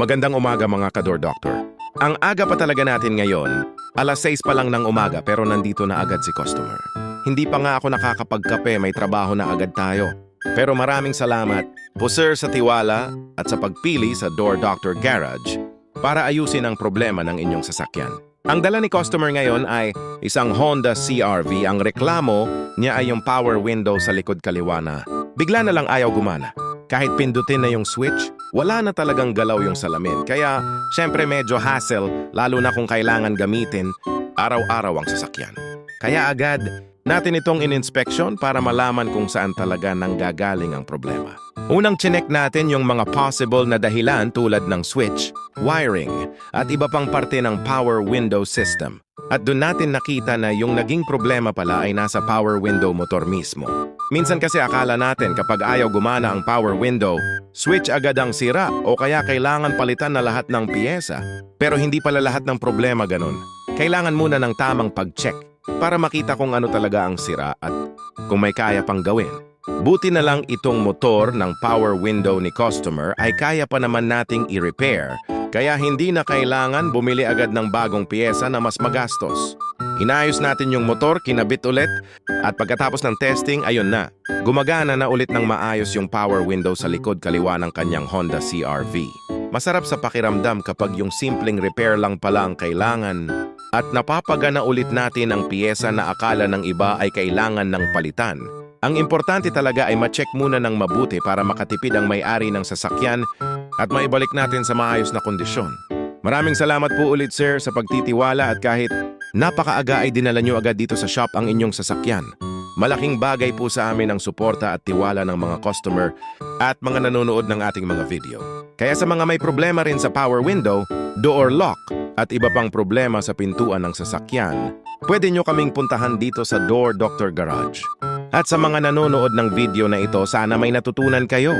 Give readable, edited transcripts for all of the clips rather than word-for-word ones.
Magandang umaga mga ka-Door Doctor. Ang aga pa talaga natin ngayon, alas 6 pa lang ng umaga pero nandito na agad si customer. Hindi pa nga ako nakakapagkape, may trabaho na agad tayo. Pero maraming salamat po sir sa tiwala at sa pagpili sa Door Doctor Garage para ayusin ang problema ng inyong sasakyan. Ang dala ni customer ngayon ay isang Honda CR-V. Ang reklamo niya ay yung power window sa likod kaliwa na bigla na lang ayaw gumana. Kahit pindutin na yung switch, wala na talagang galaw yung salamin. Kaya, syempre medyo hassle, lalo na kung kailangan gamitin araw-araw ang sasakyan. Kaya agad, natin itong in-inspection para malaman kung saan talaga nanggagaling ang problema. Unang chinek natin yung mga possible na dahilan tulad ng switch, wiring, at iba pang parte ng power window system. At doon natin nakita na yung naging problema pala ay nasa power window motor mismo. Minsan kasi akala natin kapag ayaw gumana ang power window, switch agad ang sira o kaya kailangan palitan na lahat ng piyesa. Pero hindi pala lahat ng problema ganun. Kailangan muna ng tamang pag-check para makita kung ano talaga ang sira at kung may kaya pang gawin. Buti na lang itong motor ng power window ni customer ay kaya pa naman nating i-repair, kaya hindi na kailangan bumili agad ng bagong piyesa na mas magastos. Inayos natin yung motor, kinabit ulit, at pagkatapos ng testing, ayun na. Gumagana na ulit ng maayos yung power window sa likod kaliwa ng kanyang Honda CR-V. Masarap sa pakiramdam kapag yung simpleng repair lang pala ang kailangan at napapagana ulit natin ang piyesa na akala ng iba ay kailangan ng palitan. Ang importante talaga ay ma-check muna ng mabuti para makatipid ang may-ari ng sasakyan at maibalik natin sa maayos na kondisyon. Maraming salamat po ulit sir sa pagtitiwala at kahit napakaaga ay dinala nyo agad dito sa shop ang inyong sasakyan. Malaking bagay po sa amin ang suporta at tiwala ng mga customer at mga nanonood ng ating mga video. Kaya sa mga may problema rin sa power window, door lock at iba pang problema sa pintuan ng sasakyan, pwede nyo kaming puntahan dito sa Door Doctor Garage. At sa mga nanonood ng video na ito, sana may natutunan kayo.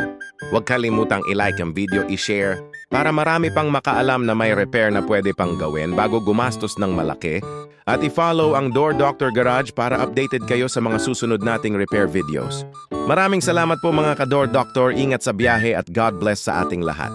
Huwag kalimutang i-like ang video, i-share, para marami pang makaalam na may repair na pwede pang gawin bago gumastos ng malaki. At i-follow ang Door Doctor Garage para updated kayo sa mga susunod nating repair videos. Maraming salamat po mga ka-Door Doctor, ingat sa biyahe at God bless sa ating lahat.